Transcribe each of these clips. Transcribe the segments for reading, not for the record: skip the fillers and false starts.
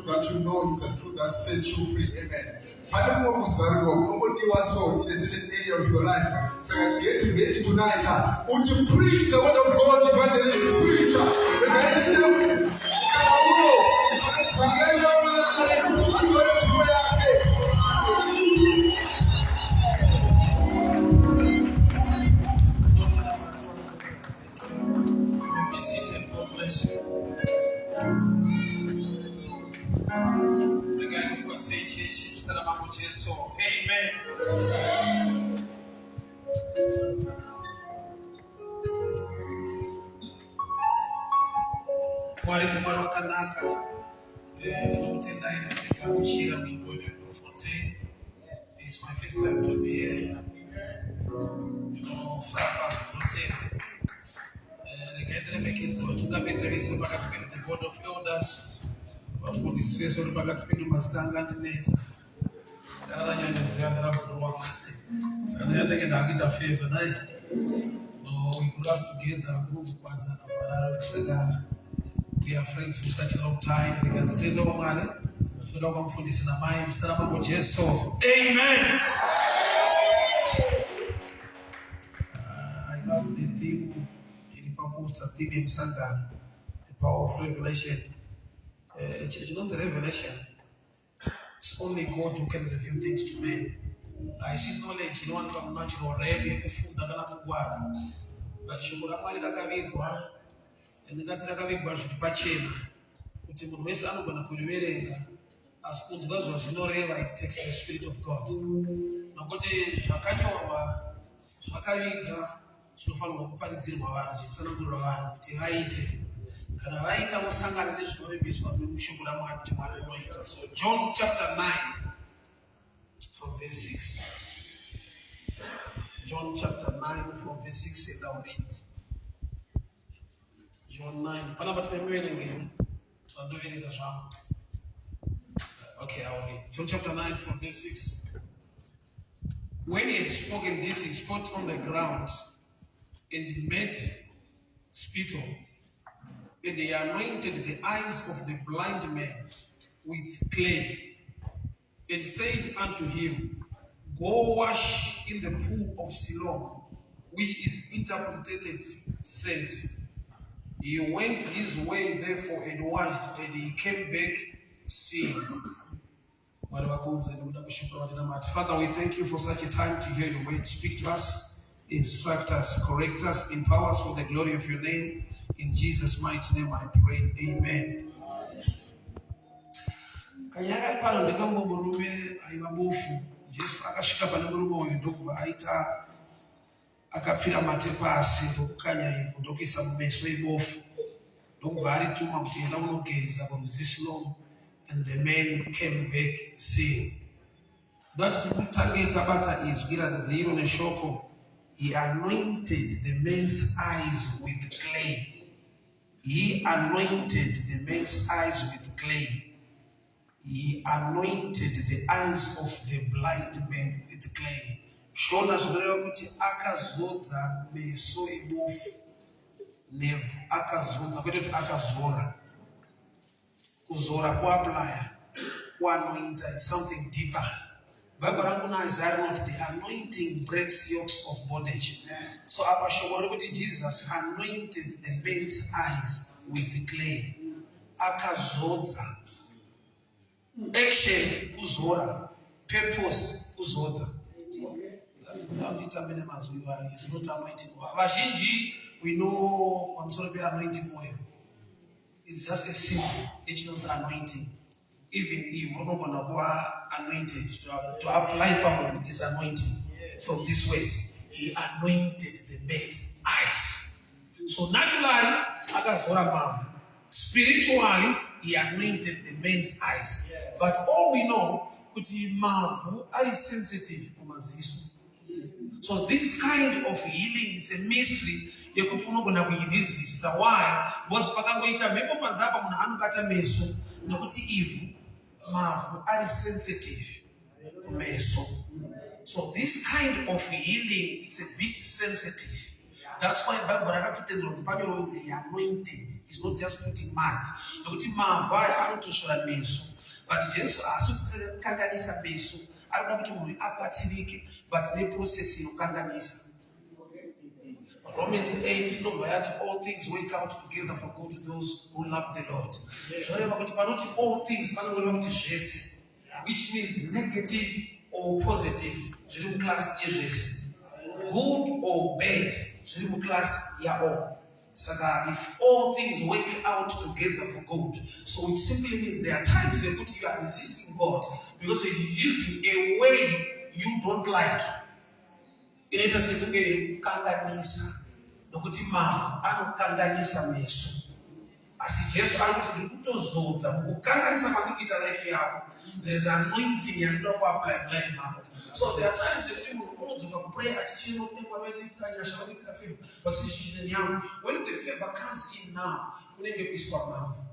that you know is the truth that sets you free. Amen. I don't know who's sorry, nobody was so in a certain area of your life. So get ready tonight. Would you preach the word of God, evangelist, preacher? Be seated, God bless you. Amen. Mwari tumara wakanaka. Tinotendai nekugamuchira muzvimbo yeProfontaine. It's my first time to be here. Ndinofamba ndinotenda. Ndikaenderemekedza vatungamiriri vese pakati pedu, the board of elders, vafundisi vese vari pakati pedu, mazita anga andinetsa. Ndakanyanyoziva ndaraburwa. Saka ndakatenge ndakuita favor naye. We grew up together, we are friends for such a long time. Ndikatenda kwamwari ndoda kumufundisa namai muzita ramambo Jesu. Amen. I love the theme. The theme yemusangano, the power of revelation. It's not the revelation. It's only God who can reveal things to men. I see knowledge in one from natural realm, but she would have made a cavigua and the Gatavigua should be pachena. But in the West Alabama, as good was no real, it takes the Spirit of God. Nobody Shakaviga. Sinofanwa kuparizirwa vanhu zvitsanangurwa vanhu kuti vaite kana vaita musangano nezvinovimbiswa nemushoko raMwari kuti Mwari unoita. So John chapter 9 from verse 6. John chapter 9 from verse 6 and I'll read. John 9. Panapa tinemuverengera. Vandoverenga zvangu. Okay, I'll read. John chapter 9 from verse 6. When he had spoken this, he spat on the ground and made spittle, and they anointed the eyes of the blind man with clay, and said unto him, Go wash in the pool of Siloam, which is interpreted sent. He went his way therefore and washed, and he came back seeing. Father, we thank you for such a time to hear your word. Speak to us. Instruct us, correct us, empower us for the glory of your name. In Jesus' mighty name I pray. Amen. Kanyaka pano ndikambo murume aiva bofu. Jesu akasvika pane murume uyu ndokubva aita akapfira mate pasi ndokukanya ivhu ndokuisa mumeso ibofu. Ndokubva arituma kuti enda unogeza kurwizi Siloam, and the man came back seeing. Ndati tikutange tabata izwi radziro neshoko. He anointed the man's eyes with clay. He anointed the man's eyes with clay. He anointed the eyes of the blind man with clay. Shona zvinoreva kuti akazodza meso ibofu nevhu, akazodza kwete kuti akazora. Kuzora kuapply, kuanointa is something deeper. Bible recognizes that the anointing breaks yokes of bondage. So apashobora kuti Jesus anointed the man's eyes with clay. Akazodza. Action kuzora. Purpose kuzodza. It's not anointing oil. Vazhinji, we know anointing oil. It's just a symbol. It's not anointing. Even if we're not anointed to apply power is anointing from this word. He anointed the man's eyes. So naturally, akazora mavu. Spiritually, he anointed the man's eyes. But all we know, kuti mavu are sensitive to maziso. So this kind of healing, it's a mystery. Yekuti unogona kuiresist. Why? Because pakangoita mhepo panzapa munhu anobata meso nekuti ivhu mavu are sensitive to meso. So this kind of healing, it's a bit sensitive. That's why Bible rakatotendera kuti pane ronzi anointed is not just putting mud. Nokuti mavha anotoshora meso. But Jesu haasi kukanganisa meso. Arikuda kuti munhu abatsirike but neprocess inokanganisa. Romans 8 ndobva yati all things work out together for good to those who love the Lord. Zvoreva kuti panoti all things panongoreva kuti zvese, which means negative or positive zviri muklasi yezvese, good or bad zviri muklasi yaall. Saka if all things work out together for good, so it simply means there are times you are resisting God because you're using a way you don't like. Inoita sekunge kanganisa. Nokuti mavhu anokanganisa meso. Asi Jesu ari kuti ndikutozodza mukukanganisa makuita life yako. There is anointing yanoda kuapply life mako. So there are times yekuti munhu unodzoka kuprayer achichinoonekwa vanoitira nyasha vanoitira favor. But situation yangu, when the favor comes in now, kunenge kuiswa mavhu.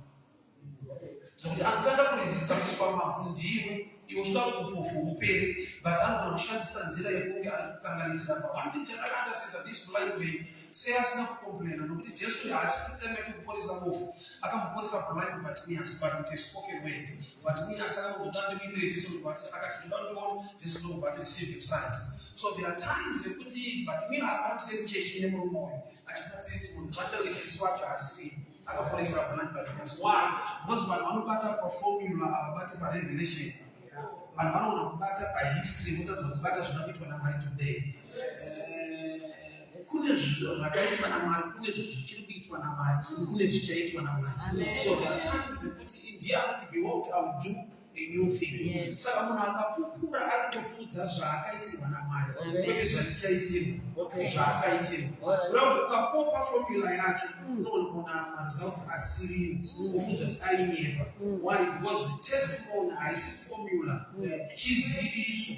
So kuti anotanga kuresista kuiswa mavhu ndiwe. Iwe uchida kuti upofu upere, but anogona kushandisa nzira yekunge ari kukanganisira. One thing I understand that this blind man asina kukomplaina nokuti Jesu haasi kutsemeke kuporesa bofu, akamuporesa blind Bartimaeus but with a spoken word. Bartimaeus akamuzoda ndimiitire Jesu but akati ndoda ndiona Jesu ndobva receive sight. So there are times yekuti Bartimaeus akamusemuchechi nemurume uyu achipa testimony vatore Jesu wacho asiri akaporesa blind Bartimaeus. Why? Because vanhu vanobata paformula havabati parevelation. Vanhu vanoona kubata pahistory votadza kubata zvinoitwa naMwari today. Kune zvinhu zvakaitwa naMwari, kune zvinhu zvichiri kuitwa naMwari, kune zvichaitwa naMwari. So there are times yekuti ndiye kuti behold I will do a new thing. Saka munhu akapupura ari kutudza zvaakaitirwa naMwari, kwete zvatichaitirwa, zvaakaitirwa. Kureva kuti ukakopa formula yake, unogona kuona maresults asiriwo, ufunza kuti ainyepa. Why? Because the testimony haisi formula, chiziviso,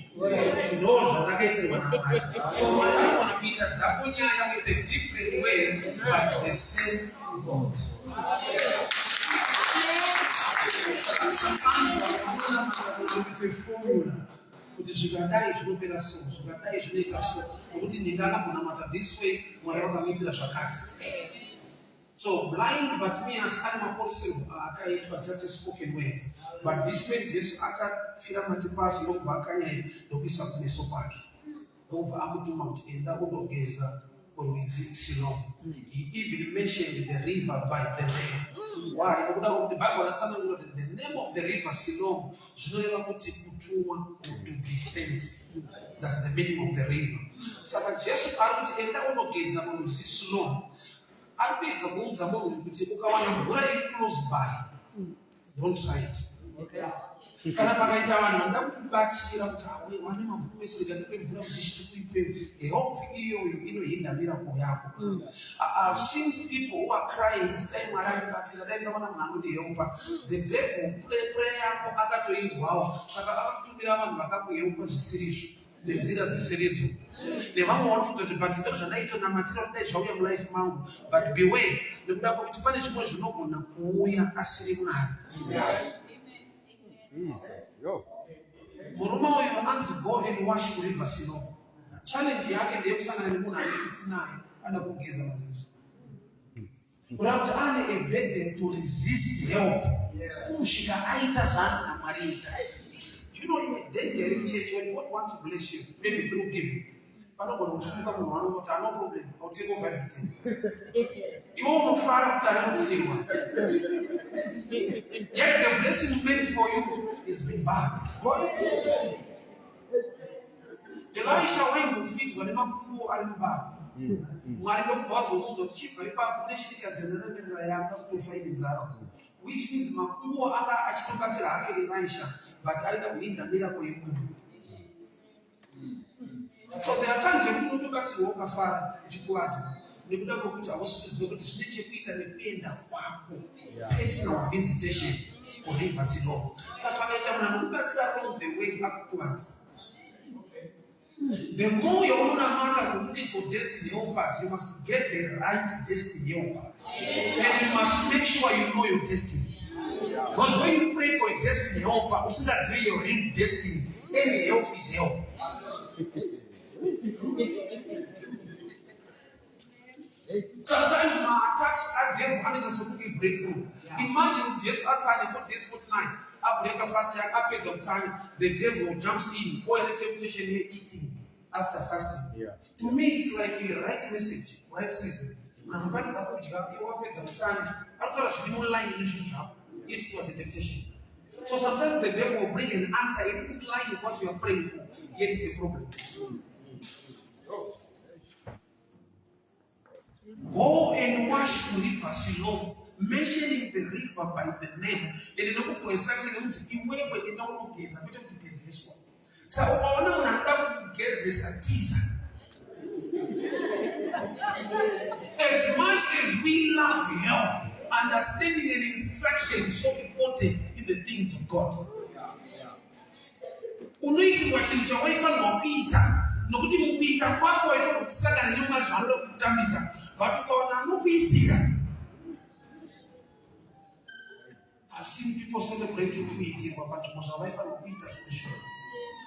ndo zvakaitirwa naMwari. So Mwari anogona kuita dzako nyaya with a different way, but the same God. Sometimes we formula kuti zvikadai zvinopera so, zvikadai zvinoita so, nokuti ndingakambonamatira this way, Mwari wakangoitira zvakati. So blind Bartimaeus ari maporisero akaitwa just a spoken word, but this way Jesu akafira mati pasi ndobva akanyaya ndokuisa kumeso kwake, ndobva amutuma kuti enda undogeza kurwizi Siloam. He even mentioned the river by the name. Why? Nokuda kuti Bible ratsanangura kuti the name of the river Siloam zvinoreva kuti kutumwa, to descend. That's the meaning of the river. Saka Jesu ari kuti enda undogeza kurwizi Siloam. Ari kuedza kuudza munhu kuti ukawana mvura iri close by, don't try it. Kana pakaita vanhu vanoda kukubatsira kuti awe wane mavhuru ese rega tipe mvura kuti chitikuipe, help iyoyo inohinda miracle yako. I've seen people who are crying kuti dai Mwari andibatsira, dai ndakaona munhu anondihelpa. The devil prayer yako akatoinzwawo, saka akakutumira vanhu vakakuhelpa zvisirizvo nenzira dzisiridzo. Nevamwe vari kutoti but ndo zvandaitonamatirira kuti dai zvauya mulife mangu, but beware nekuda kwekuti pane zvimwe zvinogona kuuya asiri Mwari. Murume uyu anzi go and wash kuriver Siloam. Challenge yake ndeyekusangana nemunhu anetsitsi naye ada kugeza maziso. Kureva kuti ane a burden to resist help. Kusvika aita zvanzi naMwari ita. You know you are danger in church when God wants to bless you, maybe through giving. Panogona kusunga munhu anoti no problem, I'll take over everything. Iwe unofara kuti ari kutsiwa. Yet the blessing meant for you is being bad. Elisha waingofirwa nemapupo ari mubaba. Mwari ndokubva azoudza kuti chibva ipapo neshinika dzandanamira yanga kutofa ine nzara. Which means mapupo anga achitobatsira hake Elisha, but aida kuhinda miracle yemunhu. So there are times yekuti unotobatsirwa ukafara uchikuwata. Nekuda kwokuti hausi kuziva kuti zvine chekuita nekuenda kwako, personal visitation kuriver Siloam. Saka pakaita munhu anokubatsira along the way akukuwadza. The more yaunonamata looking for destiny helpers, you must get the right destiny helper. And you must make sure you know your destiny. Because when you pray for a destiny helper, usingazive your real destiny, any help is help. Sometimes my attacks are devil and it's a good breakthrough. Imagine just outside the 40 days, 40 nights, I break a fast I pay time, the devil jumps in, or any temptation here eating after fasting. To me, it's like a right message, right season. I'm going to after I should be online relationship, yet it was a temptation. So sometimes the devil will bring an answer in line with what you are praying for, yet it's a problem. Go and wash the river Siloam, mentioning the river by the name. And the local instruction is iwe when you don't get a bit of this one. So all of them get this a teaser. As much as we love help, understanding and instruction is so important in the things of God. Unoiti wachinja waifa nopita nokuti mukuita kwako waifa kukusaka nenyuma zvanoda kutambidza but ukaona anokuitika. I've seen people celebrating kuitirwa panzvimbo zvavaifa nokuita zvinoshora.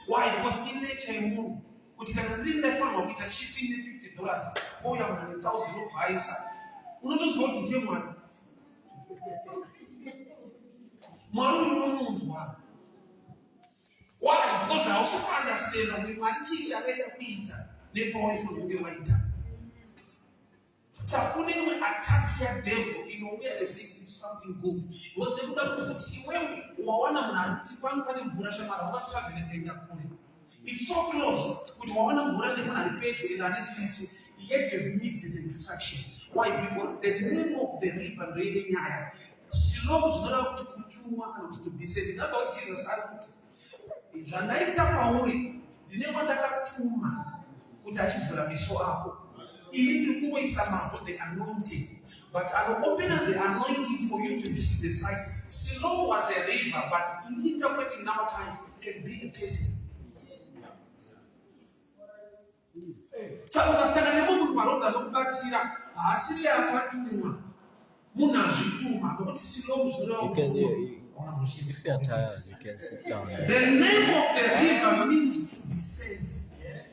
Why? Because in nature yemunhu kuti kana ndiri ndaifanirwa kuita chipi ne$50 ouya munhu ne1,000 nobvaisa unotonzwa kuti ndiye Mwari. Mwari unomunzwa. Why? Because I also understand that Mwari chii chakaenda kuita nepawaifanirwa kunge waita. Chakune attack ya devil in a way as if it's something good. Because they would have put iwewe wawana munhu arikuti pano pane mvura shamara wakatravela kuenda kure. It's so close. Kuti wawana mvura nemunhu ari pedyo ende ane tsitsi, yet you have missed the instruction. Why? Because the name of the river ndoine nyaya. Siloam zvinoda kuti kutumwa kana kuti to be sent. Ndinoda kuti Jesus ari kuti zvandaita pauri ndine kwandakatuma kuti achivhura meso ako. Ini ndiri kungoisa mavhu the anointing. But I will open up the anointing for you to see the sight. Siloam was a river, but in interpreting now times can be a person. Saka ukasanga nemunhu parodha nokubatsira haasiri akatumwa munhu azvituma nokuti Siloam zvinoreva If you are tired, you can sit down. the name of the river means to be sent.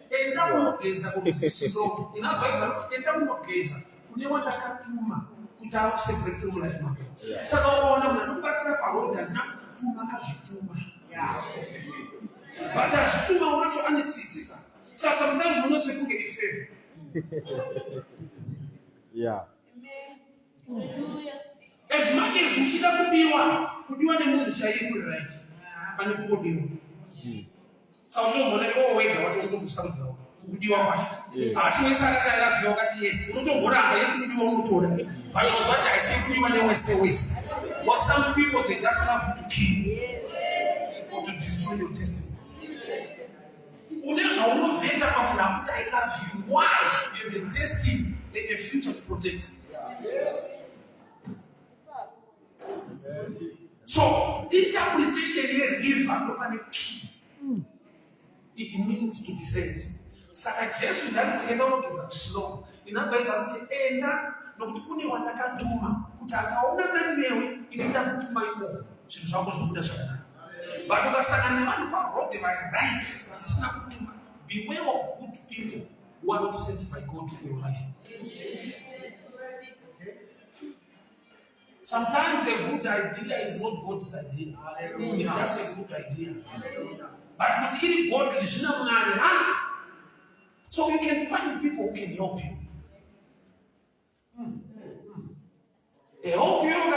Enda munogeza kuti Siloam inabvaidza kuti enda munogeza kune wandakatuma kuti akuseparate from life mako. Saka ukaona munhu anokubatsira parodha ndina kutuma azvituma. But azvituma wacho ane tsitsika. So sometimes we don't say get favor. Yeah. As much as we should have kudiwa nemunhu chaiye right. Pane kudiwa. So so mona wega wacho ngomusaudza kudiwa kwacho. Asi wese akatala vyo wakati yes. Unotomboramba yes kudiwa unotora. But it was what I say kudiwa newese. For some people they just love to kill or to destroy your destiny. Unaweza unoveta kwa munhu akuti I love you. Why? You have a destiny and a future to protect. So, interpretation here river key. It means to be sent. Saka Jesu ndamutenda unogeza kuslow. Inabvaidza kuti enda nokuti kune wandakatuma kuti akaonana newe inoenda kutuma ikoko. Zvinhu zvako zvobuda zvakanaka. But ukasangana nevanhu parodi vari right vasina kutuma. Beware of good people who are not sent by God in your life. Sometimes a good idea is not God's idea. It's just a good idea. But with any God, so you can find people who can help you. They help you, your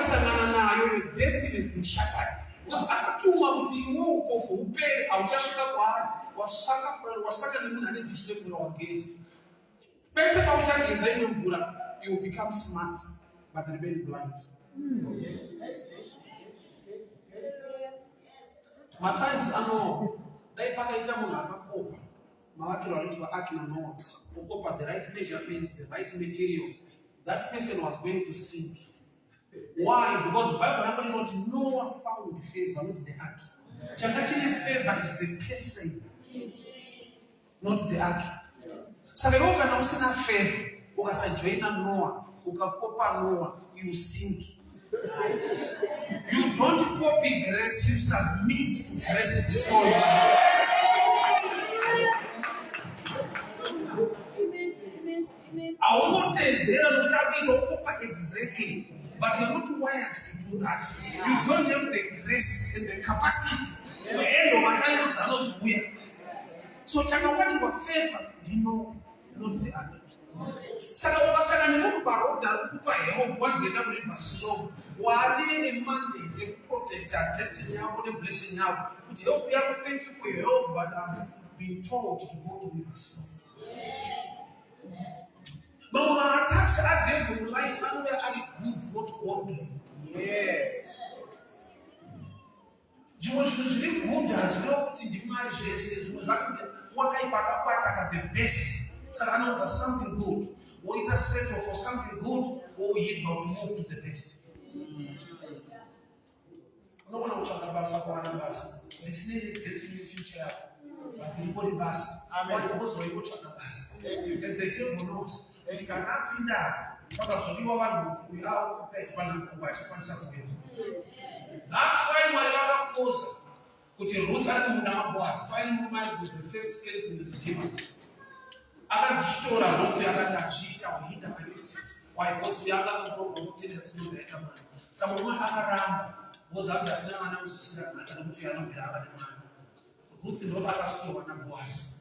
destiny has been shattered. Because akatuma kuti iwe upofu upere auchasvika kwaari wasaka nemunhu ane dhishi remvura wagezi. Pese pauchageza ine mvura, you will become smart but remain blind. Matimes dai pakaita munhu akakopa mavakiro anoitwa Ark naNoah, kukopa the right measurements, the right material, that person was going to sink. Why? Because the Bible number not Noah found favor, not the ark. Changachine favor is the person, not the ark. So the Lord can also have favor. Ukasa joina Noah, ukakopa Noah, you sink. You don't copy grace, you submit to grace before you. Aumotenzera nokuti but you're not wired to do that. You don't have the grace and the capacity to handle materials that are not weird. So chakawani wa favor, you know, not the other. Saka ni mungu paroda kupa help once they come in for slow. Wali a mandate to protect our destiny, our blessing now. But help you, thank you for your help, but I'm being told to go to river slow. But when our attacks are there for life, and we are good, not godly. Yes. You want to live good as well to demand Jesus. What I part the best. So I know that something good. Or it has settled for something good, or we about to move to the best. No one will talk about someone else. It's not the destiny future, but the body bus. Why was we will talk about? And the devil knows it cannot be done. Because we are prepared to watch something. That's why my mother was put a root at the was. Final moment was the first case in the demon. Akazitora rofi akatazita wahita manisters. Why was the other problem to the better man? Some woman akaramba was out that now and I was sitting at the Mutiano Villa. Ruth no Akasto and was.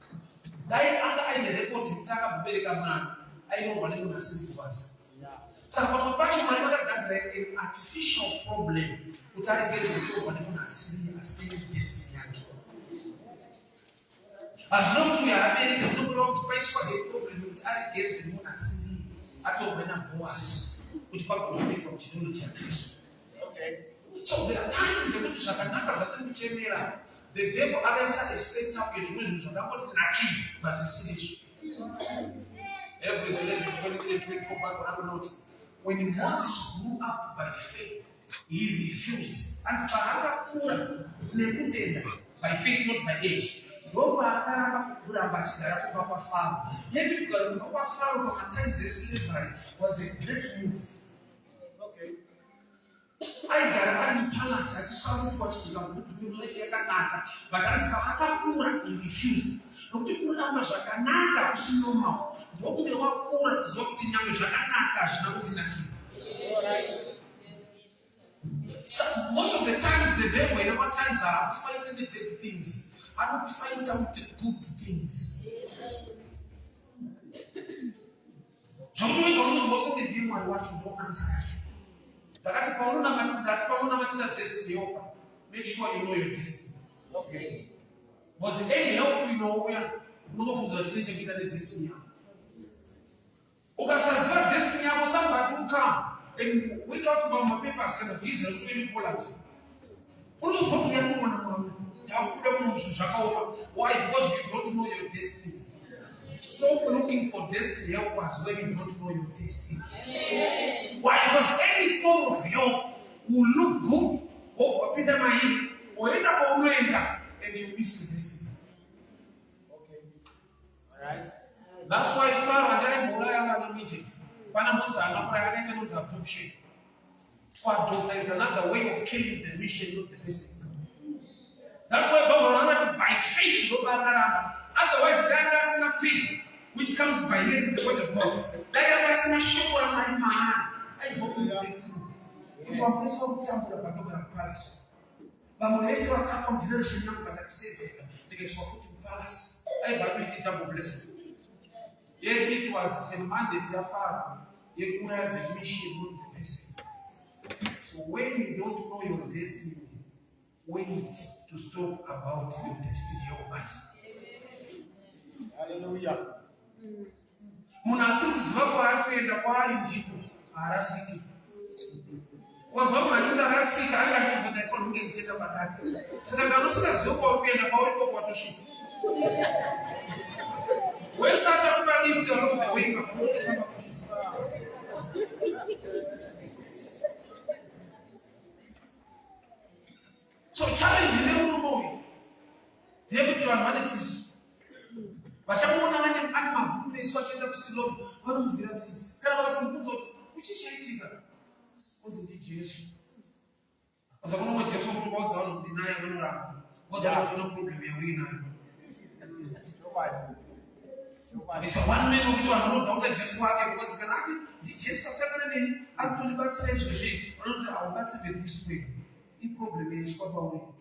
Die under I report in Taka Belga man. I know what it was. So from a patch of my mother, that's an artificial problem. Put I get to what it was seeing destiny. As long as we are having there's no wrong space for a problem, which I get the moon and see at all when I'm boss, which part of the continuity and Christ. Okay. So there are times in which the devil others are set up his rules on what is an key, but the siege. Every 24 back notes. When Moses grew up by faith, he refused. And by faith, not by age. Yet you slavery was a great move. Okay. I got a palace. I just saw what you can put to life here, but he refused. So most of the times the devil in our times are fighting the bad things. I don't find out the good things. So do we go for something you want to know answer? That's destiny open. Make sure you know your destiny. Okay. Was it any help you know where no of the destiny get the destiny? Ogasa's destiny was somebody who come and we talked about my papers and the visa really pull out. What was what we have to know? Why? Because you don't know your destiny. Stop looking for destiny help us when you don't know your destiny. Why? Because any form of help will look good or end up and you miss your destiny. Okay. Alright. That's why Pharaoh and I in Egypt. There is another way of killing the mission, not the destiny. That's why Babylon by faith, otherwise, that is not faith, which comes by hearing the word of God. That is not sure my man. I hope you break through. It was this whole temple of Babylon Palace. But when they saw a from generation, but I say, because for 14 palace, I got to double blessing. Yet it was a mandate, your father, you could have the mission, not the blessing. So when you don't know your destiny, wait to stop about your destiny of us. Hallelujah. Munasiku zivapo arikuenda kwaari ndipo arasiki. Wanzwa munachunda arasika anga kuzoda ifona unge nishenda pakati. Saka nganosika zivapo arikuenda kwauri kwa toshuka. Wewe sacha kuna lift along the way kwa kuona. So challenge the whole boy. Hebu tuanmanitis. Bashamuona wani mavuno iswacheza kusilomo. Wano mzigiratis. Kana wanafunza wote uchishaitika. Wote Yesu. Kwa sababu mmoja Yesu mtu mmoja wao mdinaya wano rapo. Kwa sababu tuna problem ya wina. It's a one man who don't know just walk because can actually just a second actually but say she or that's it this way. The problem is what about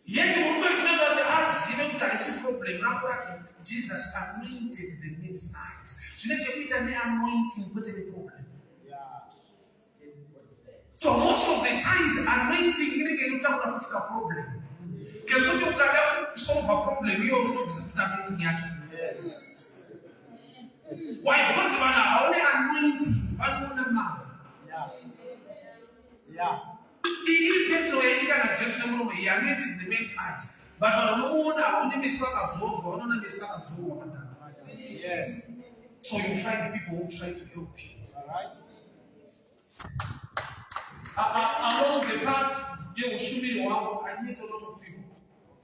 yet we're going to know that as you know that is a problem. Now that Jesus anointed the men's eyes. She let you put an anointing with any problem. So most of the times anointing you don't have a problem. Can you solve a problem? You don't have to yes. Why? Because you are only anointing, one on mouth. Yeah. He person where he can just know he anointed the men's eyes. But only miss what as well, only miss what as well. Yes. So you find people who try to help you. Alright. Along the path, you will show me I meet a lot of people.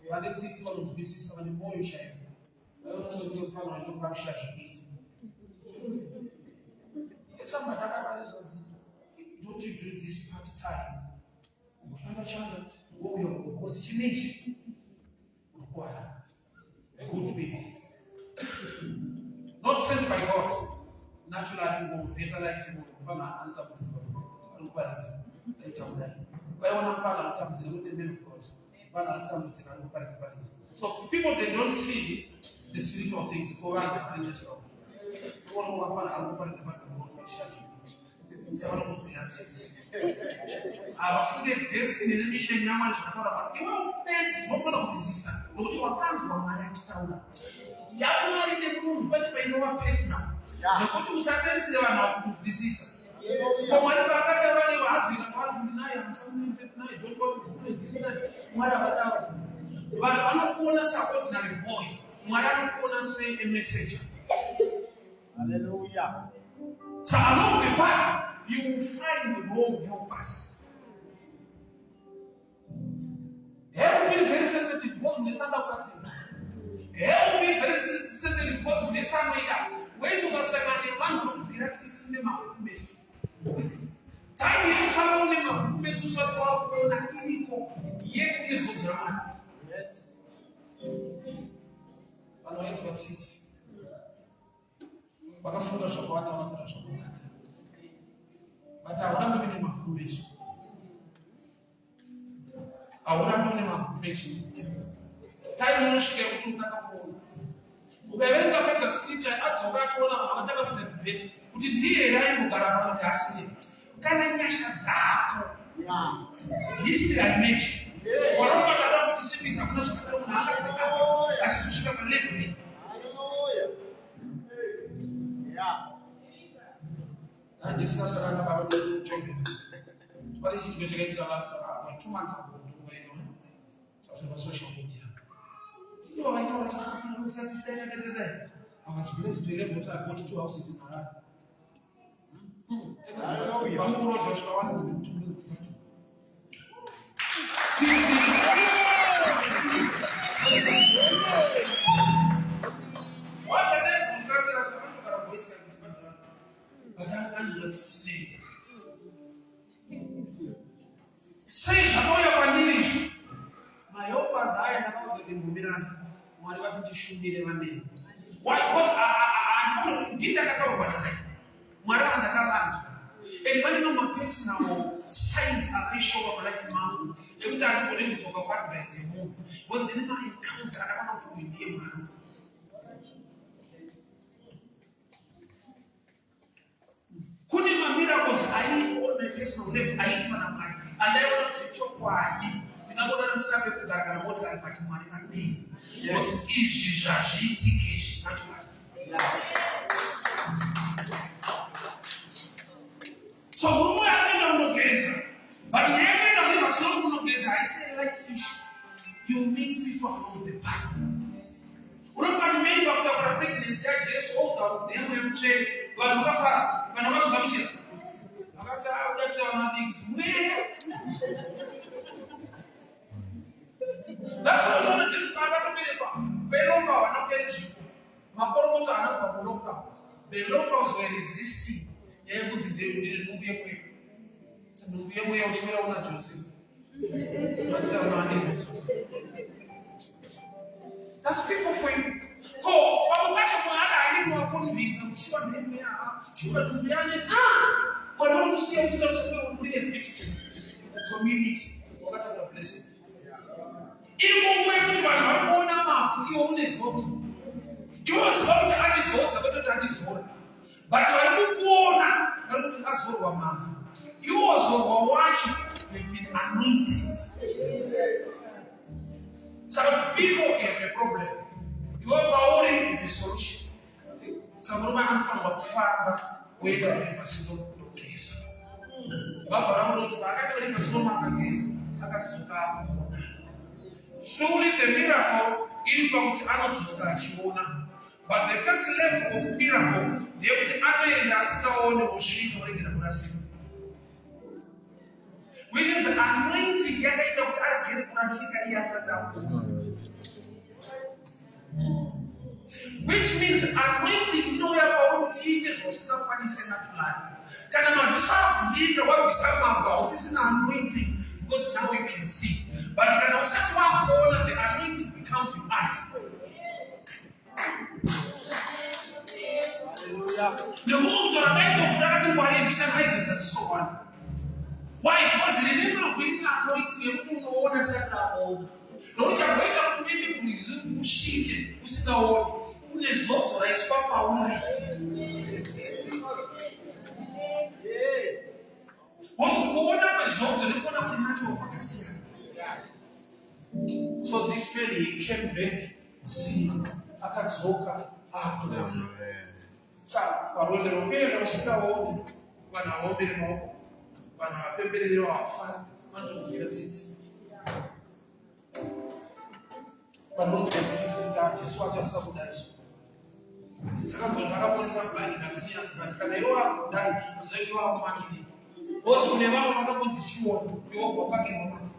But then 6 months, we see somebody more you share. I also don't find out how share eat. It's somebody don't you do this part time? Understand what your position require. Good people. Not sent by God. Naturally, we will better life people. So people they don't see the spiritual things go around and natural. Our food destiny and mission yaman shafara. You will dance more for the resistance. But you are trying to manage town. Yaman in the room, but you know what pace now. So what you say is there are not disease. For my brother, you ask me about deny and something don't what about that? But I'm not going to support that boy. I'm not going to say a message. Hallelujah. So along the path, you will find the wrong helpers. Help me very sensitive because we stand up person. Help me very sensitive because we stand up. Where is the second one who is sits in the mouth? Time is only my food, so on a inico, yet is of German. Yes. I know it was it. But I found a shop, I don't know. But I want to be in my food. I want to be in my food. Time is not to talk about. Ukaenda kufanya scripture hata ukaona anataka kutadebate kuti ndiye rai mugarabana kasini kana nyasha zako ya history and nature wanaona tata kutisibisa kuna shaka kuna anga asishika kwa level haleluya ya na discuss around about the children what is it going to get to last 2 months ago so social media. You know, I told you to satisfaction today. I was blessed to live with I got 2 houses in my life. Hallelujah. I'm going to Joshua 1 to 2 minutes. What's the next one? Because I said, I'm going to voice but I'm not today. Say, Shaboya Bandirish. My helpers are about the Mumirani. Why? Because I did that at all. And when you know my personal signs are show up like man, every time you for about what I say, was the never encounter I want to be dear man. Couldn't my miracles I eat all my personal life, I eat when I'm like, and I want to chop wine. I want to understand that what I want to money. Yes, ishi jajiti kish natural. So who are no geza? But the end of the song no geza. I say like this: you meet people along the path. What if I made up to pregnancy? I just hold them will say, "But when I was coming, I was out that's the things. That's what I'm just about to be about. Beloka, I'm not getting you. My problems are not for Beloka. The locals were resisting. They're able to do the Nubian way. It's a Nubian way of swearing on Joseph. That's the money. That's people for you. Go, vanhu vari kuona mavhu, iwo une zodzo. Iwo ziva kuti anizodza kwete kuti anizora. But vari kukuona vari kuti azorwa mavhu. Iwo zorwa wacho have been anointed. Saka people have a problem. Iwe pauri have a solution. Saka murume anofanirwa kufamba kuenda kune kugeza. Baba ramunoti paakaenda kugeza akadzoka kuona. Surely the miracle iri pakuti anodzoka achiona. But the first level of miracle ndeyekuti anoenda asikaoni usvika uregera kurasika. Which is anointing yakaita kuti arigere kurasika iye asati akuona. Which means anointing inouya pauri kuti iite zvausingakwanise naturally. Kana maziso avhurika wabvisa mavhu hausisina anointing because now you can see. But kana usati wakuona, the anointing becomes your eyes. Nemuntu akaita kuti kwaendisa aigeza ziso wani. Why? Because remember when anointing yekuti unoona sakaona. Nokuti chakuita kuti uende kushike usikaoni. Une zodzo raiswa pauri. Kuona kwezodzo nekuona kuti nacho kwakasiyana. So this man, he came back, see, akadzoka, akuona. Saka parwendo rwemberi usikaoni, vanhu havaomberi maoko, vanhu havapembereri havafara, vanozokuvira tsitsi. Vanozokuvira tsitsi kuti Jesu achasa kudai. Takabva takaponesa blind ngatinyasi kati kana iwo akudai kuzoiti wakumakini. Bosi kune vamwe vakakunzi chiona, iwo kwapake mamafu.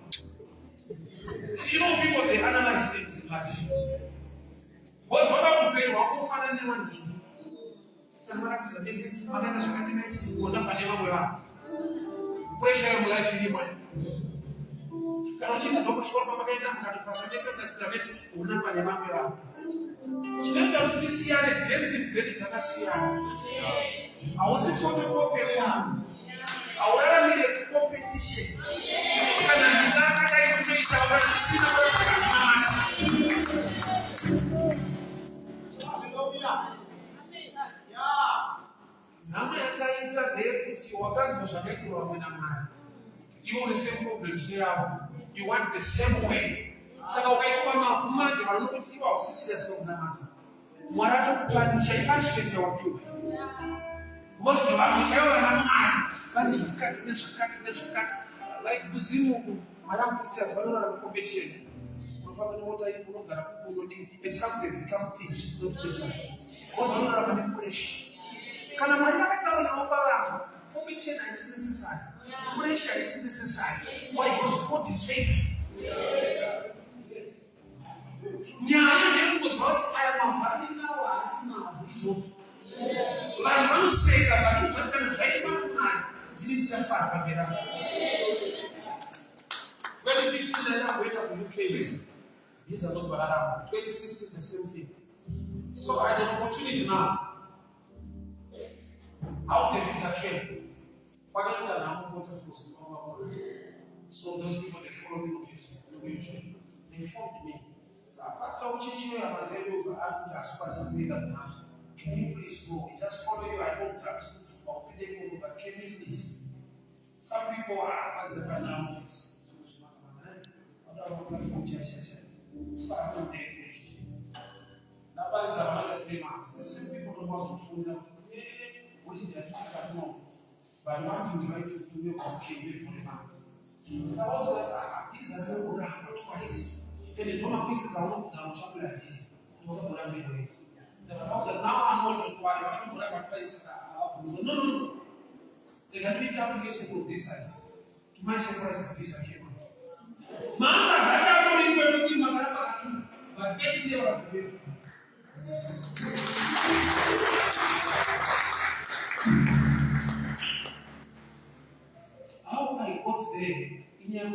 You know, people, they analyze things in life. What's what about pay? What will find anyone need? And what is the message? I'm going to show you this. We're not going to go. Pressure of life in your mind. Because you don't score from again. I'm going to pass a message that is a message. We're not going to go. You don't have to see a destiny that is a see. I was a photocopy. I will need a competition. Nama yataita ndeyekuti wakanzwa zvakaitwa vamwe naMwari. Iwo the same problems yavo. You want the same way. Saka ukaiswa mavhu manje vanhu nokuti iwo hausisira sinokunamata. Mwari atokupanisha ipashikete wapiwa. Mose vanhu chaiva naMwari vane zvakati nezvakati nezvakati. Like kuzimu mayambutisas vanonara competition. Unofamba nemota ipo unogara kunodii. And some they become thieves, not preachers. Mose vanoramba nepressure. Kana Mwari vakataura navo pavanhu, competition is necessary. Pressure is necessary. Why? Because God is faithful. Nyaya ndeyekuzwa kuti aya mavhu ari nawo haasi mavhu izvozvo. Vanhu vanoseka vanhu zvati kana zvaitwa naMwari ndini ndichafara pamberi apo. 2015 ndakamboenda kuUK. Visa ndobva rarama. 2016 the same thing. So I had an opportunity now. How the visa came. So those people, they follow me on Facebook. They found me. Pastor Uchichi, I was able to ask for something that now. Can you please go? I just follow you. I don't tax or pay them, but can you please? Some people are at the banana. So I don't take it. Now, it's around 3 months. The same people don't want to fool them. What did you know? But I want to invite you to be okay for the man. I was like, these are no good twice. And the normal pieces are not down chocolate like this. No, now I'm not to worry. I don't know what places are. No. They can reach application from this side. To my surprise, the visa came out. Manta zacha to link everything makarapa atu. But get it there to be. How I got there, in your I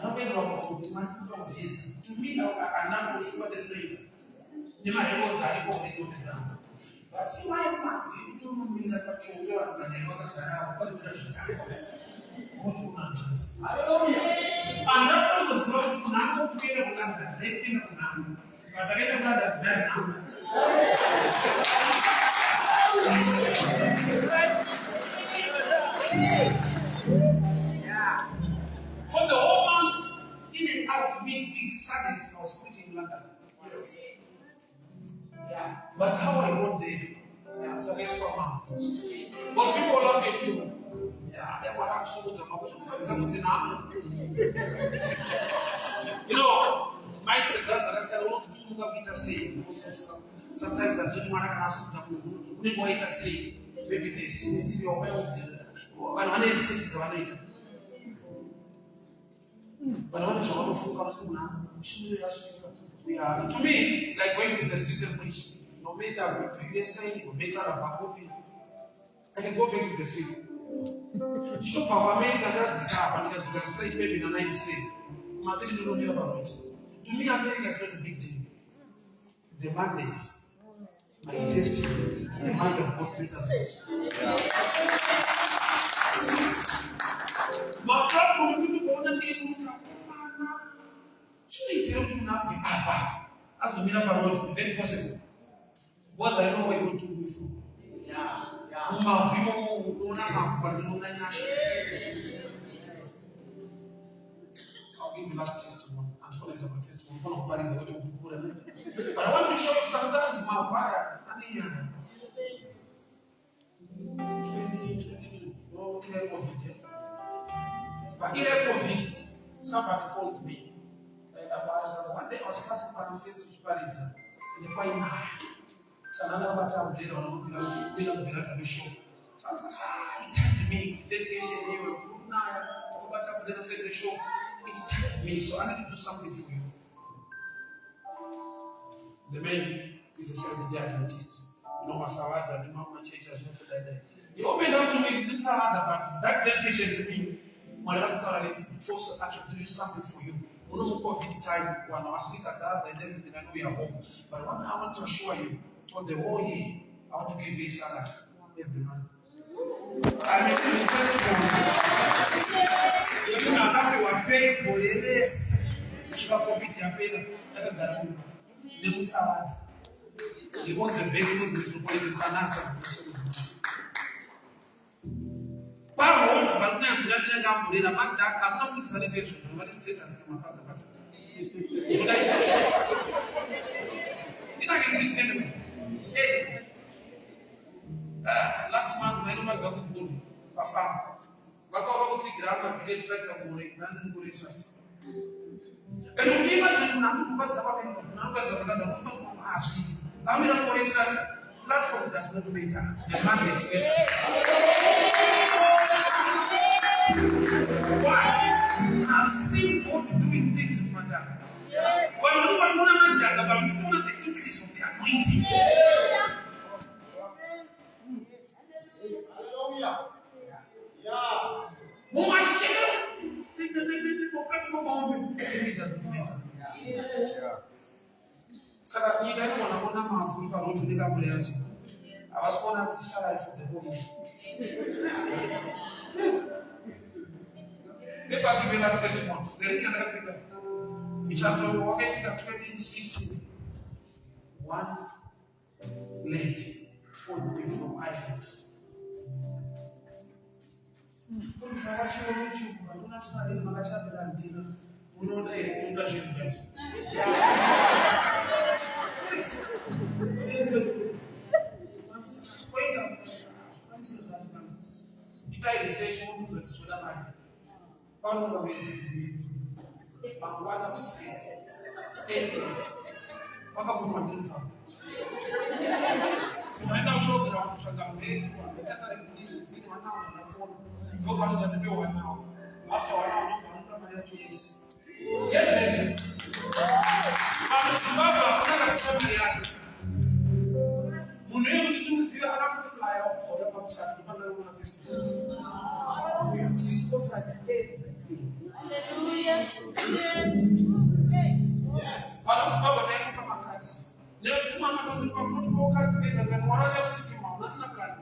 don't know what visa. To me, I now sure that later. You might have already got down. But in my life, you don't mean that a children and they got a what is that? What you want? And anoziva kuti kunhamo kuenda kunanda taitikuenda kunhamo patakaenda kunanda very nhamo. For the whole month, in and out, big Sundays, I was preaching in London. Yes. Yeah. But how I got there, was an extra month. Because people laugh at you. Yeah, they were absolutely you know, mindset that I said, I want to smoke up it say. Sometimes I don't want to ask them, we go to say, maybe they see it in your well. When I need to say it, I need to. But I want to show the full color to me, like going to the streets and preach. No matter what to USA, no matter what I can go back to the city. Show Papa America that's the car, and that's the flight maybe in the night say. Martin don't know about it. To me, America is not a big deal. The mandates, my destiny, the mind of God matters most. My platform is to go on the name of as a miracle, very possible. Was I know what I want to do before? I'll give you last testimony and follow the testimony. But I want to show you sometimes my fire. 2022. But in a COVID, somebody phoned me. One day I was passing by the face to Spirit and the quite high. So another matter of later on, we don't feel like a show. So I said, it touched me, dedication here to Naya, but I didn't say the show. It touched me, so I need to do something for you. The man is a Seventh-day Adventist. You know, Masawada, the Mama Church has not like that. He opened up to me, didn't say that dedication to me. When I thought I can do something for you. We don't COVID time when I was speaking at that, and everything I know we are home. But what I want to assure you, for the whole year, I want to give you a salary every month. I mean, the testimony. You know, happy one pay for this. You have COVID, you pay them. They will salary. It was a baby, it was a cancer. But now, I'm not food sanitation, but it's status in my part of it. Should I say so? You're not going to use anyway. Hey, last month, I don't know food. I found. But I was sick, I'm not feeling right of money, and then go research. And we came out and I'm talking about the numbers of another ask it. I'm in a more exact platform that's not better. The mandate better. Why? I've seen God doing things in my time. But you know what's one of my job about it's not the increase of the anointing. Who might check it? The platform doesn't matter. So you guys want to go to my road to the Gabriels. I was going to salary for the whole year. Maybe I'll give you last testimony. There is another figure. It's at 2016. One lady phoned me from Ireland. Police are watching on YouTube. I don't understand if I'm actually at dinner. We know that you're doing that shit, guys. Yes. It's a wait up. It's a recession. It's a one of the ways but what I'm saying is what of my dinner. So when I show the round to the faith, I tell them to be one hour on the phone. Go on to the bill 1 hour. After 1 hour, I'm not yes. Yes, I'm somebody else. When you're able to do this, you have to fly up for the chat. You don't know face to face. She spoke at everything. Hallelujah. Yes. But I'm supposed to take my cat. Now, two mamas are going to go cat together. Then what are you to do? That's not plan.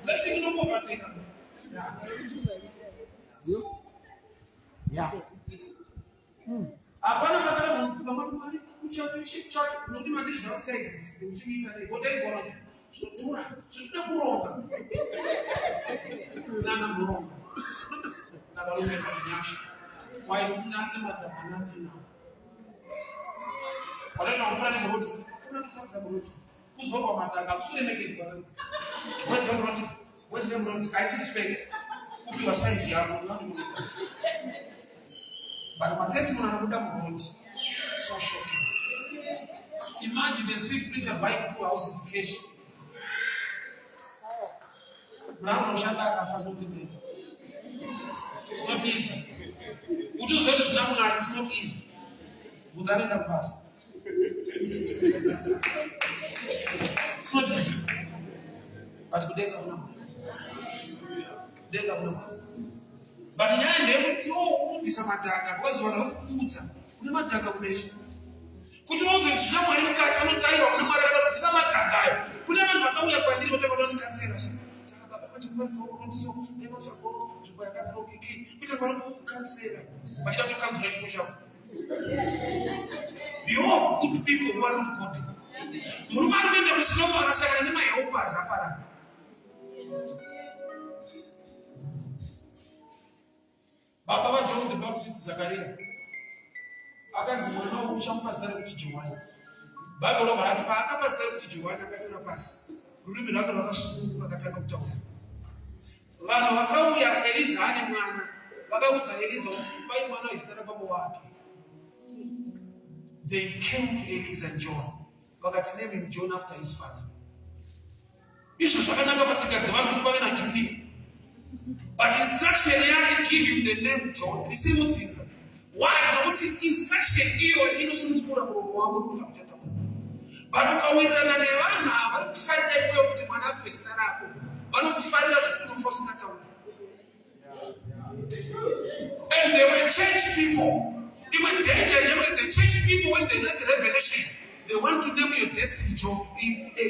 Let's see no overtake. Yeah. Hapana mataka kumfuka mali kuchacho noti madiri zvasika exist uchiita nei wotaizwa kuti zvinoda kuronga nana muronga navarume panyasha waikuti natine madhaka natina wataita kufana nemuroti unatokadza muroti kuzopa madhaka kusuremekedzwa wezve muroti aisirespect kupiwa saizi yako nanomuroka. But my testimony is so shocking. Imagine a street preacher buying 2 houses cash. It's not easy. It's not easy. It's not easy. But we take up now. But the end, you won't be some attack. What's one of Kuta? You might take a place. Could you also show him catch on time or no matter some attack? Could never know your body whatever don't consider. But you went for so never support to buy a catalog key. Which are one who can't say that. But you don't come to push up. Be off good people who are not good. Murumar was no more as I hope as a para. Baba wa John the Baptist Zakaria akanzi mwana uchamupasitari kuti Johani Bible varati paakapasitari kuti Johani akapera pasi rurimi rwake rwakasununguka akatanga kutaura vanhu vakauya Eliza ane mwana vakaudza Eliza kuti pai mwana wezita rababa wake. They came to Eliza and John vakati name him John after his father. Izvo zvakanaka patsika dzevanhu kuti pave naJulia. But instruction here to give him the name John. Why? Because instruction here inosunungura muromo wavo kuti uchata. But ukawirirana nevana varikufarira iwewe kuti mwana wako wezita rako vanokufarira zvekunofosinga taura. And they were church people. They were danger. The church people, when they let the revelation, they want to name your destiny John,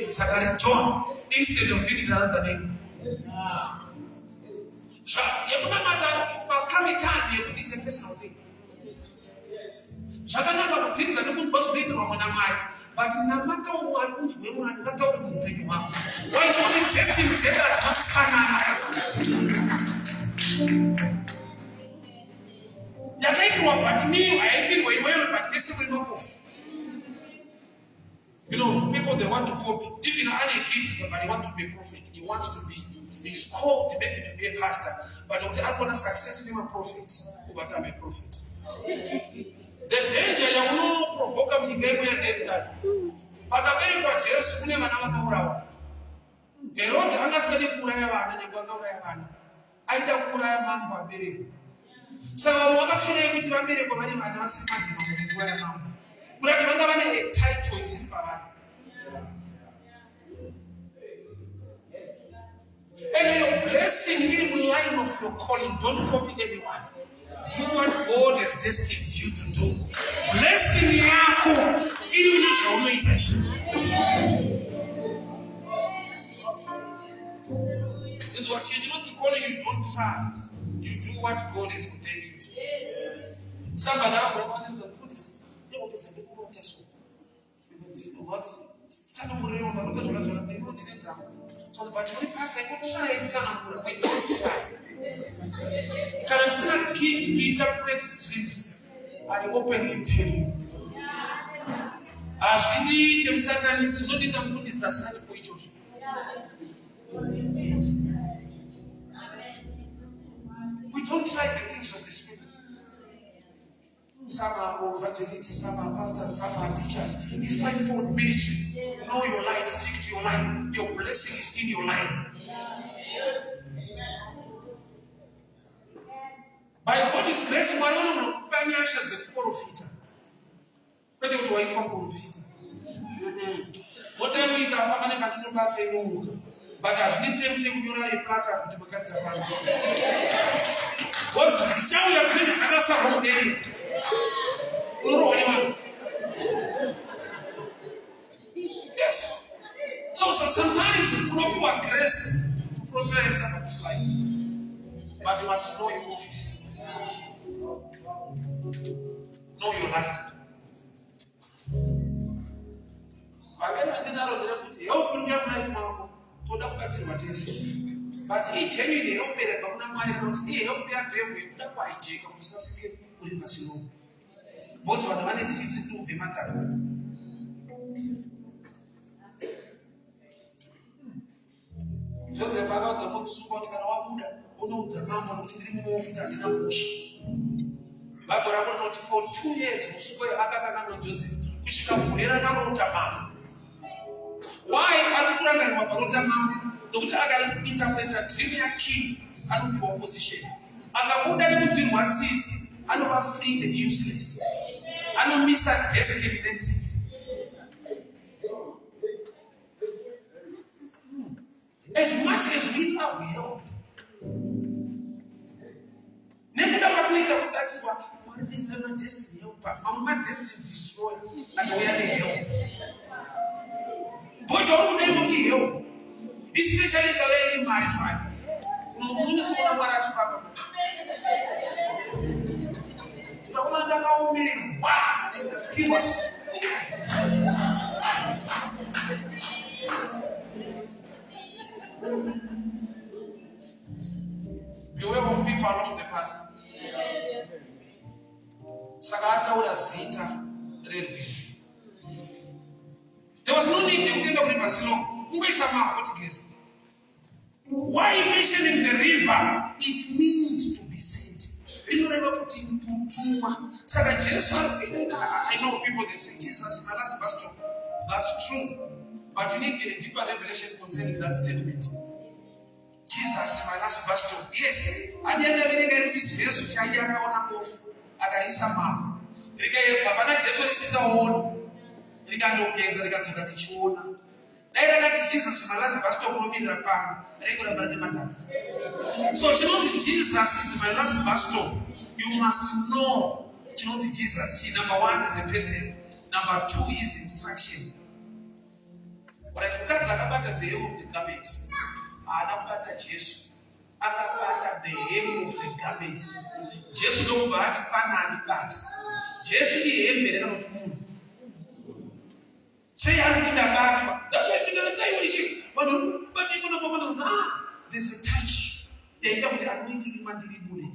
Zachariah John, instead of giving it another name. It must come a time it's a personal thing. But no matter what, why don't you test him? That's not you know, people they want to copy. Even any gift, but they want to be a prophet. He wants to be. He's called maybe to be a pastor, but not I want to success him a prophet. But I'm a prophet. The danger you know provoke me game and that. But I very much yes, we never know how. They don't understand the Kuraya and the Bangavana. I don't Kuraya man for Berry. So I'm not sure which one Berry for any man as Kuraya. But I don't have a tight choice in Pavana. And your blessing in the line of your calling, don't copy anyone. Do what God has destined you to do. Blessing yako, ili unishaumeitasha. It's what you're not calling you, don't try. You do what God has ordained you to do. Somebody else will put this. They will put the whole test. You know what? Some of them will not do it. But when pastor, I will try. We don't try. Can I still gift to interpret dreams? I openly tell you. As we need to Satan is not it and food is as much for each other. We don't try the things of the Spirit. Some are evangelists, some are pastors, some are teachers. The fivefold ministry. Know your line, stick to your line. Your blessing is in your line. Yes. By God's grace, we are not going to actions that profit. But you want to profit. Whatever you can find, but you don't say no. But as you tell you, you are a placard to get the money. What's the show you have been to us around here? Yes. So sometimes people are grace to profess somebody's life. But you must know your office. Know your life. Vamene vandinaronzera kuti help iri kuya mulife mako toda kubatsirwa tese. But genuine help iri kubva kuna Mwari kana kuti help yadevil ikuda kuhijaika kuti usasike uri vhasilo. Both vanhu vane tsitsi kubve matanda. Joseph akaudza mukusuka kuti kana wabuda unoudza mambo nokuti ndiri mumafuta handina mhosva. Bhaibheri rako rinoti for 2 years musuko akakanganwa Joseph kusvika gore rakarota mambo. Why ari kurangarirwa parota mambo? Nokuti akainterpreta dream yaking anopiwa position. Akabuda nekudzirwa tsitsi anova free and useless. Anomisa destiny netsitsi. As much as we love help, nekuda kwatoita kubatsirwa Mwari nezama destiny helper, mamwe destiny destroyer, and we are the help. Bocha uri kudai muri help, especially the way in marriage life. Unomunisona Mwari achifamba. Utaona ndakaomerwa, ndikakiwa. Beware of people along the path. Saka ataura zita rerwizi. There was no need to take up river slow. Kungoisa mafo together. Why mentioning the river? It means to be sent. Inoreva kuti kutumwa. Saka Jesu, I know people they say Jesus my last bus stop. That's true. But you need a deeper revelation concerning that statement. Jesus my last bus stop. Yes. Adienda vinenge kuti Jesu chaiye akaona bofu akarisa mafu. Rikapana Jesu risingaoni. Rikandogeza rikadzoka tichiona. Dairangati Jesus my last bus stop unomirira pano. Rekuramba rine madhara. So chinonzi Jesus is my last bus stop. You must know chinonzi Jesus. Number 1 is a person. Number 2 is instruction. But mukadzi akabata the hem of the garment. Akabata Jesu. Akabata the hem of the garment. Jesu ndokubva ati pana andibata. Jesu ihembe rekanoti munhu. Sei ari ndabatwa. That's why Peter said ishi. But there's a touch. Yaita kuti anointing mandiri bune.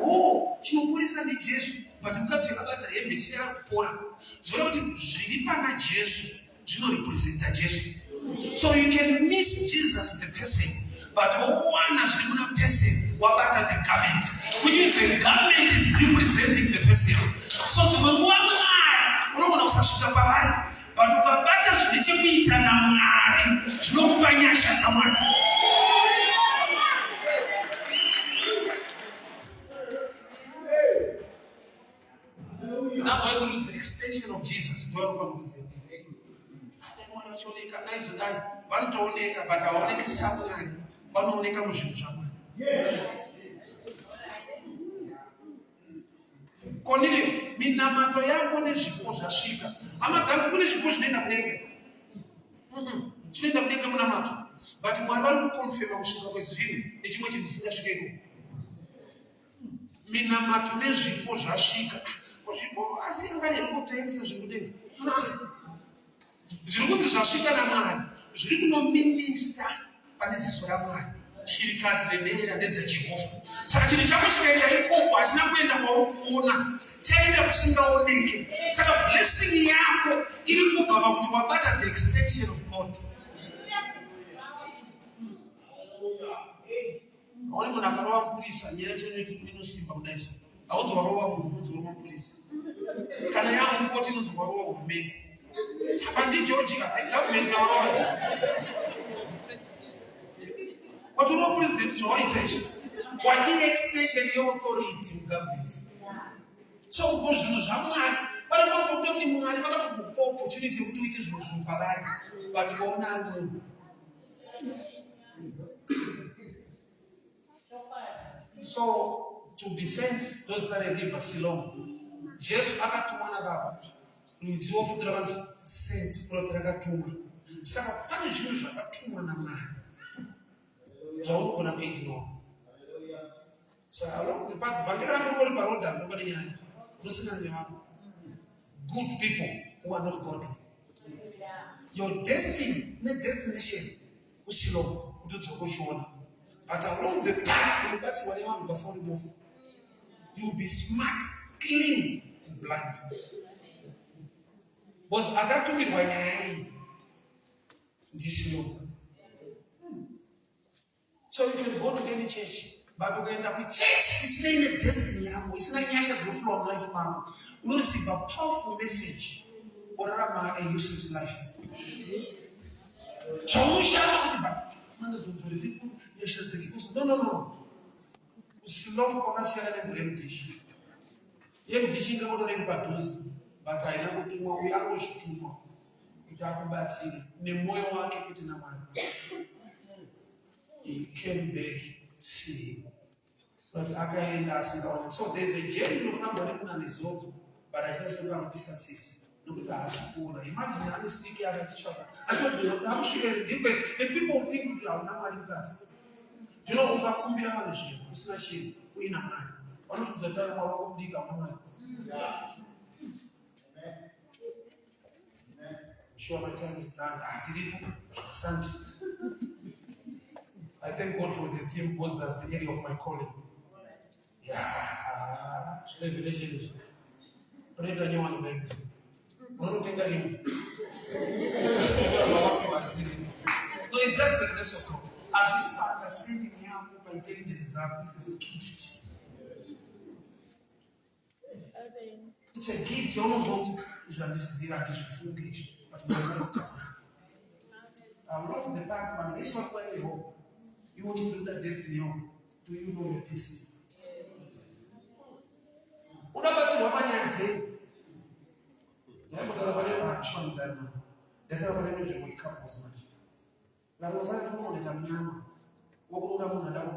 Oh, chinoporesa ndi Jesu. But mukadzi akabata hembe sera kupora. Zvona kuti zviri pana Jesu zvinorepresenta Jesu. So you can miss Jesus the person, but one zviri muna person wabata the garment. Which means the garment is representing the person. So tsimunguva Mwari unogona kusasvika pavari, but ukabata zvine chekuita naMwari zvinokupa nyasha dzaMwari. Now going to the extension of Jesus. Vanotooneka but hawaoneki saMwari, vanooneka muzvinhu zvaMwari. Cornelio, minamato yako nezvipo zvasvika. Hama dzangu kune zvipo zvinoenda kudenga. Zvinoenda kudenga munamato. But Mwari vari kukonfirma kusvika kwezvinhu nechimwe chinhu chisingasvike ikoko. Minamato nezvipo zvasvika. Zvipo asi angane kutengesa zvikudenga. Zviri kuti zvasvika naMwari, zviri kunominista pane ziso raMwari. Shirikadzi nenherera ndedzaJehovha. Saka chinhu chako chikaenda ikoko hachina kuenda kwauri kuona, chaenda kusingaoneke. Saka blessing yako iri kubva pakuti wabata the extension of God. Aone munhu akarova mupurisa, nyaya inosimba kudai. Haudzi warova munhu, unonzi warova mupurisa. Kana yamukoti inonzi warova hurumende. Hapandi Georgia, government yawarova. What will not president to orientation? What the extension of authority in government? So, what you know, but I'm not talking about the opportunity to do it is but you won't know. So, to be sent, those that are river Silom. Just akatumana baba. Niziwo futra sent for the ragatuma. Saka pane zvinhu zvakatumwa naMwari. Zvaunogona kuignore. So along the path, good people who are not godly. Your destiny, not destination, but along the path, that's what you want before you move. You'll be smart, clean, and blind. But I got to be when I this law. So you can go to any church, but you end up with church is not a destiny. It's not a flow of life, man. You will receive a powerful message or a useless life. No. Usilom commercial implementation. Yem teaching about the patus, but I know to what we are going to do. Itakubatsiri nemoyo wake kuti namwana. He came back see. But akaenda asingaona. So there's a journey of somebody kuna nezozo, but I just want to be look at school. Imagine I'm sticky at each other. I told you, I'm sure different. And people think you are not class. You know, it's not shame. We know that. One of the time, I will dig up. Sure, my time is done. I thank God for the team post that's the area of my calling. Yeah, revelation. But I don't want to make it. I don't think that him. No, it's just the grace of God. As you start understanding how intelligence is a gift. It's a gift. You almost want to engage, but you don't. Along the path, man, it's not where you go. You want to do that destiny home. Do you know your destiny? What about you? What am I saying? The action that now. The television will come as much. La rosa no le cambiamos. O una moneda o